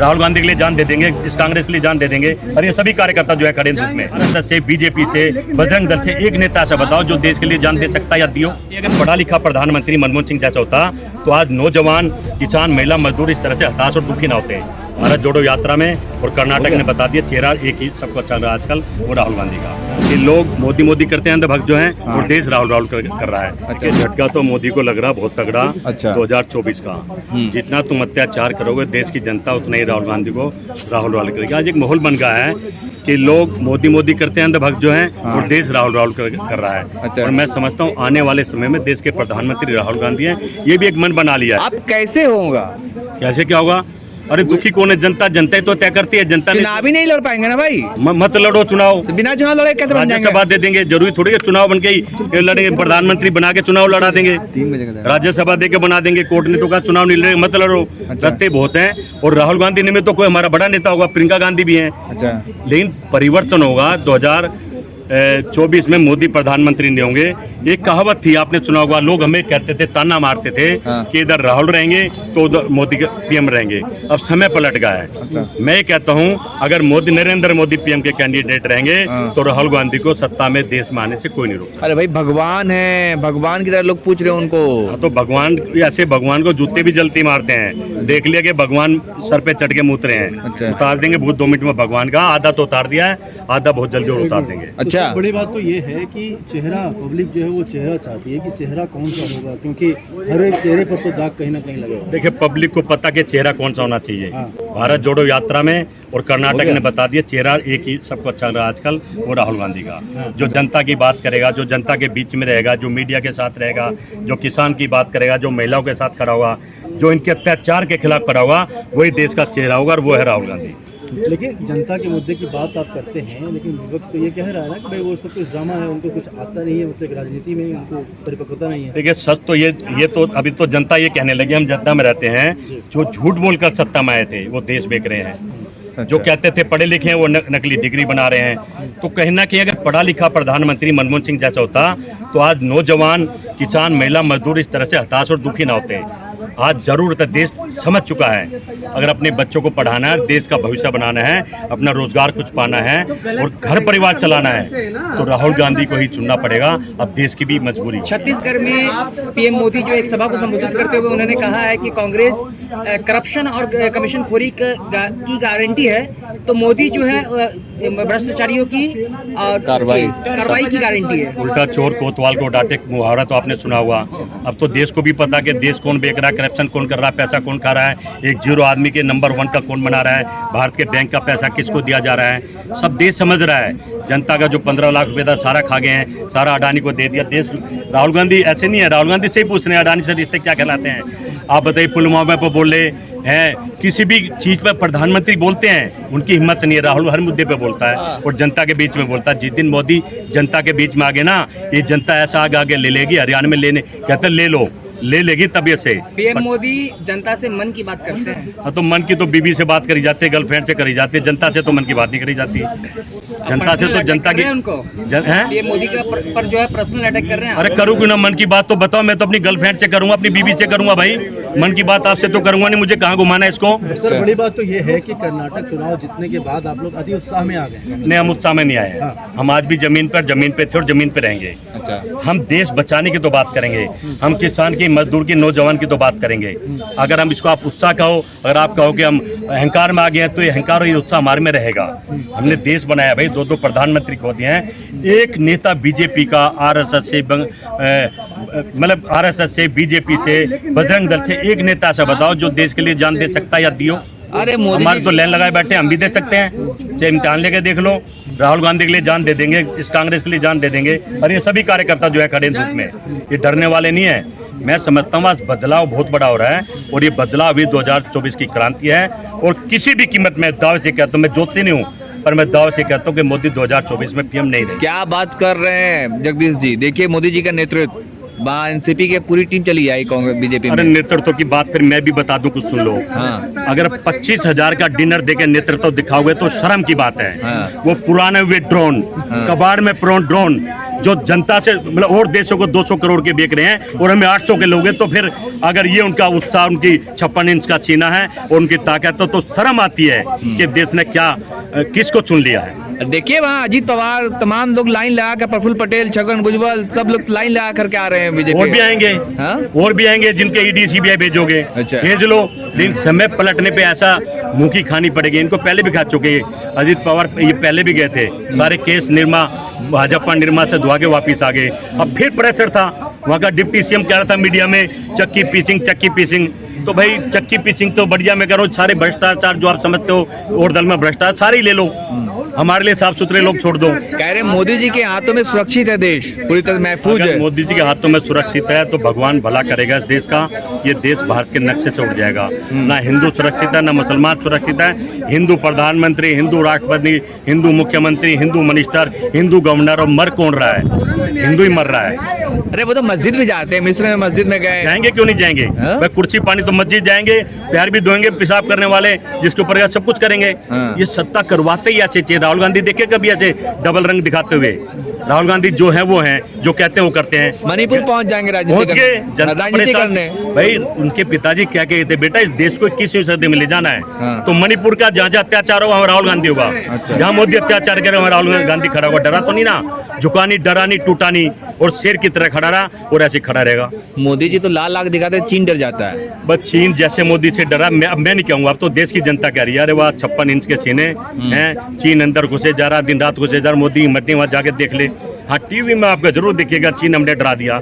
राहुल गांधी के लिए जान दे देंगे, इस कांग्रेस के लिए जान दे देंगे, और ये सभी कार्यकर्ता जो है खड़े धूप में। आरएसएस से, बीजेपी से, बजरंग दल से एक नेता ऐसा बताओ जो देश के लिए जान दे सकता है या दियो। अगर पढ़ा लिखा प्रधानमंत्री मनमोहन सिंह जैसा होता तो आज नौजवान, किसान, महिला, मजदूर इस तरह से हताश और दुखी ना होते। भारत जोड़ो यात्रा में और कर्नाटक ने बता दिया चेहरा एक ही सबको चल रहा है आजकल, वो राहुल गांधी का। ये लोग मोदी मोदी करते हैं अंधभक्त जो हैं, और देश राहुल राहुल कर रहा है। अच्छा। झटका तो मोदी को लग रहा बहुत तगड़ा। अच्छा। 2024 का जितना तुम अत्याचार करोगे देश की जनता उतना ही राहुल गांधी को राहुल राहुल करेगी। आज एक माहौल बन गया है कि लोग मोदी मोदी करते हैं अंधभक्त जो हैं, और देश राहुल राहुल कर रहा है। अच्छा। और मैं समझता हूँ आने वाले समय में देश के प्रधानमंत्री राहुल गांधी हैं, ये भी एक मन बना लिया है। अब कैसे होगा, कैसे क्या होगा? अरे दुखी कौन है? जनता ही तो तय करती है। जनता चुनाव भी नहीं लड़ पाएंगे ना भाई। मत लड़ो चुनाव, तो बिना चुनाव लड़े कैसे बन जाएंगे? राज्यसभा दे देंगे, जरूरी थोड़ी है चुनाव बन के ही लड़ेंगे। प्रधानमंत्री बना के चुनाव लड़ा देंगे, राज्यसभा दे के बना देंगे। कोर्ट ने तो कहा चुनाव नहीं लड़ेंगे, मत लड़ो। रास्ते बहुत हैं, और राहुल गांधी ने में तो कोई हमारा बड़ा नेता होगा, प्रियंका गांधी भी हैं। अच्छा। लेकिन परिवर्तन होगा 2024 में, मोदी प्रधानमंत्री नहीं होंगे। एक कहावत थी, आपने सुना होगा, लोग हमें कहते थे, ताना मारते थे कि इधर राहुल रहेंगे तो उधर मोदी के पीएम रहेंगे। अब समय पलट गया है। अच्छा। मैं कहता हूं अगर नरेंद्र मोदी पीएम के कैंडिडेट रहेंगे तो राहुल गांधी को सत्ता में देश में आने से कोई नहीं रोक। अरे भाई भगवान है, भगवान की तरह लोग पूछ रहे हैं उनको। तो भगवान ऐसे भगवान को जूते भी जल्दी मारते हैं। देख लिया कि भगवान सर पे चढ़ के मुत रहे हैं। अच्छा। उतार देंगे बहुत 2 मिनट में भगवान का, आधा तो उतार दिया है, आधा बहुत जल्दी और उतार देंगे। अच्छा। बड़ी बात तो ये है कि चेहरा, पब्लिक जो है वो चेहरा चाहती है कि चेहरा कौन सा होगा, क्योंकि हर एक चेहरे पर तो दाग कहीं ना कहीं लगेगा। देखिए पब्लिक को पता कि चेहरा कौन सा होना चाहिए। भारत जोड़ो यात्रा में और कर्नाटक ने बता दिया चेहरा एक ही सबको चल रहा है आजकल, वो राहुल गांधी का। जो जनता की बात करेगा, जो जनता के बीच में रहेगा, जो मीडिया के साथ रहेगा, जो किसान की बात करेगा, जो महिलाओं के साथ खड़ा होगा, जो इनके अत्याचार के खिलाफ खड़ा होगा, वही देश का चेहरा होगा, और वो है राहुल गांधी। लेकिन जनता के मुद्दे की बात आप करते हैं, लेकिन विपक्ष तो ये कह रहा है ना कि भाई वो सब कुछ ड्रामा है, उनको कुछ आता नहीं है, मतलब राजनीति में उनको परिपक्वता नहीं है। देखिए सच तो ये तो अभी तो जनता ये कहने लगी, हम जनता में रहते हैं, जो झूठ बोलकर सत्ता में आए थे वो देश बेच रहे हैं। अच्छा। जो कहते थे पढ़े लिखे हैं वो नकली डिग्री बना रहे हैं। तो कहीं ना कहीं अगर पढ़ा लिखा प्रधानमंत्री मनमोहन सिंह जैसा होता तो आज नौजवान, किसान, महिला, मजदूर इस तरह से हताश और दुखी ना होते। आज जरूरत है, देश समझ चुका है, अगर अपने बच्चों को पढ़ाना है, देश का भविष्य बनाना है, अपना रोजगार कुछ पाना है और घर परिवार चलाना है तो राहुल गांधी को ही चुनना पड़ेगा। अब देश की भी मजबूरी है। छत्तीसगढ़ में पीएम मोदी जो एक सभा को संबोधित करते हुए उन्होंने कहा है कि कांग्रेस करप्शन और कमीशन खोरी की गारंटी है, तो मोदी जो है भ्रष्टाचारियों की कार्रवाई की गारंटी है। उल्टा चोर कोतवाल को डांटे मुहावरा तो आपने सुना हुआ। अब तो देश को भी पता कि देश कौन बेच रहा है, करप्शन कौन कर रहा है, पैसा कौन खा रहा है, एक जीरो आदमी के नंबर 1 का कौन बना रहा है, भारत के बैंक का पैसा किसको दिया जा रहा है, सब देश समझ रहा है। जनता का जो 15 लाख रुपए था सारा खा गए हैं, सारा अडानी को दे दिया देश। राहुल गांधी ऐसे नहीं है, राहुल गांधी से ही पूछ रहे हैं अडानी से रिश्ते क्या कहलाते हैं। आप बताइए पुलवामा पर बोले हैं, किसी भी चीज पर प्रधानमंत्री बोलते हैं, उनकी हिम्मत नहीं है। राहुल हर मुद्दे पे बोलता है और जनता के बीच में बोलता है। जिस दिन मोदी जनता के बीच में आ गए ना, ये जनता ऐसा आगे ले लेगी, हरियाणा में लेने कहते ले लेगी तबियत से। पीएम मोदी जनता से मन की बात करते हैं। हाँ तो मन की तो बीबी से बात करी जाती है, गर्लफ्रेंड से करी जाती है, जनता से तो मन की बात नहीं करी जाती। जनता से तो जनता की उनको पीएम मोदी का पर जो है पर्सनल अटैक कर रहे हैं। अरे करूँ क्यों ना, मन की बात तो बताओ। मैं तो अपनी गर्लफ्रेंड से करूंगा, अपनी बीबी से करूंगा भाई, मन की बात आपसे तो करूंगा नहीं। मुझे कहाँ घुमाना है इसको? सर बड़ी बात तो ये है कि कर्नाटक चुनाव जीतने के बाद आप लोग अति उत्साह में आ गए। नहीं, हम उत्साह में नहीं आए हैं। हम आज भी जमीन पे थे और जमीन पे रहेंगे। अच्छा। हम देश बचाने की तो बात करेंगे, हम किसान की, मजदूर की, नौजवान की तो बात करेंगे। अगर हम इसको आप उत्साह कहो, अगर आप कहो कि हम अहंकार में आ गए हैं, तो ये अहंकार और ये उत्साह हमारे में रहेगा। हमने देश बनाया भाई, 2 प्रधानमंत्री खो दिए हैं। एक नेता बीजेपी का, आरएसएस से, बीजेपी से, बजरंग दल से एक नेता ऐसा बताओ जो देश के लिए जान दे सकता है या दियो। अरे मोदी हमारे तो लाइन लगाए बैठे, हम भी दे सकते हैं। चाहे इम्तिहान लेके देख लो, राहुल गांधी के लिए जान दे देंगे, इस कांग्रेस के लिए जान दे देंगे, और ये सभी कार्यकर्ता जो है खड़े धूप में, ये डरने वाले नहीं है। मैं समझता हूँ आज बदलाव बहुत बड़ा हो रहा है, और ये बदलाव भी 2024 की क्रांति है। और किसी भी कीमत में दावे से कहता हूँ, मैं ज्योतिषी नहीं हूँ, पर मैं दावे से कहता हूँ कि मोदी 2024 में पीएम नहीं रहे। क्या बात कर रहे हैं जगदीश जी? देखिए मोदी जी का नेतृत्व, एनसीपी की पूरी टीम चली आई कांग्रेस बीजेपी में। अरे नेतृत्व की बात फिर मैं भी बता दूं, कुछ सुन लो। हाँ। अगर 25,000 का डिनर देके नेतृत्व दिखाओगे तो शर्म की बात है। हाँ। वो पुराने हुए ड्रोन, कबाड़ में ड्रोन, जो जनता से मतलब और देशों को 200 करोड़ के बेच रहे हैं और हमें 800 के लोग हैं, तो फिर अगर ये उनका उत्साह, उनकी 56 इंच का सीना है और उनकी ताकत तो शर्म आती है कि देश ने क्या किसको चुन लिया है। देखिए वहाँ अजीत पवार तमाम लोग लाइन लगा कर, प्रफुल्ल पटेल, छगन भुजबल सब लोग लाइन लगा करके आ रहे हैं बीजेपी। और भी आएंगे, हाँ? और भी आएंगे जिनके ईडी सीबीआई भेजोगे, अच्छा। भेज लो, लेकिन समय पलटने पे ऐसा मुंह की खानी पड़ेगी। इनको पहले भी खा चुके हैं अजीत पवार, ये पहले भी गए थे, सारे केस निर्मा भाजपा निर्मा से धुआ के वापिस आ गए। अब फिर प्रेशर था, वहाँ का डिप्टी सीएम कह रहा था मीडिया में चक्की पीसिंग। तो भाई चक्की पीसिंग तो बढ़िया मैं कह रहा हूँ, सारे भ्रष्टाचार जो आप समझते हो और दल में भ्रष्टाचार सारे ही ले लो, हमारे लिए साफ सुथरे लोग छोड़ दो। कह रहे मोदी जी के हाथों में सुरक्षित है देश, पूरी तरह महफूज अगर है। मोदी जी के हाथों में सुरक्षित है तो भगवान भला करेगा इस देश का। ये देश भारत के नक्शे से उठ जाएगा। ना हिंदू सुरक्षित है, ना मुसलमान सुरक्षित है। हिंदू प्रधानमंत्री, हिंदू राष्ट्रपति, हिंदू मुख्यमंत्री, हिंदू मिनिस्टर, हिंदू गवर्नर, और मर कौन रहा है? हिंदू ही मर रहा है। अरे वो तो मस्जिद भी जाते हैं, मिस्र में मस्जिद में गए, जाएंगे क्यों नहीं जाएंगे? हाँ? भाई कुर्सी पानी तो मस्जिद जाएंगे, पैर भी धोएंगे, पेशाब करने वाले जिसके ऊपर सब कुछ करेंगे। हाँ। ये सत्ता करवाते ही ऐसे चाहिए। राहुल गांधी देखे कभी ऐसे डबल रंग दिखाते हुए? राहुल गांधी जो है वो हैं, जो कहते हैं वो करते हैं। मणिपुर पहुंच जाएंगे पहुंच राजनीति गए, करने, जनता राजनीति परेशान। करने। भाई उनके पिताजी क्या कहते थे, बेटा इस देश को 21वीं सदी में ले जाना है। हाँ। तो मणिपुर का जहाँ जहाँ अत्याचार होगा वहाँ राहुल गांधी होगा। अच्छा। जहाँ मोदी अत्याचार करेगा वहाँ राहुल गांधी खड़ा होगा। डरा तो नहीं ना, झुका नहीं, डरा नहीं, टूटा नहीं, और शेर की तरह खड़ा रहा और ऐसे खड़ा रहेगा। मोदी जी तो लाल लाख दिखाते हैं, चीन डर जाता है। बस चीन जैसे मोदी से डरा, मैं नहीं कहूँगा, अब तो देश की जनता कह रही है। अरे वाह 56 इंच के सीने हैं, चीन अंदर घुसे जा रहा, दिन रात घुसे जा रहा। मोदी हिम्मत नहीं, वहाँ जाके देख ले। हाँ टीवी में आपका जरूर देखिएगा, चीन हमने डरा दिया।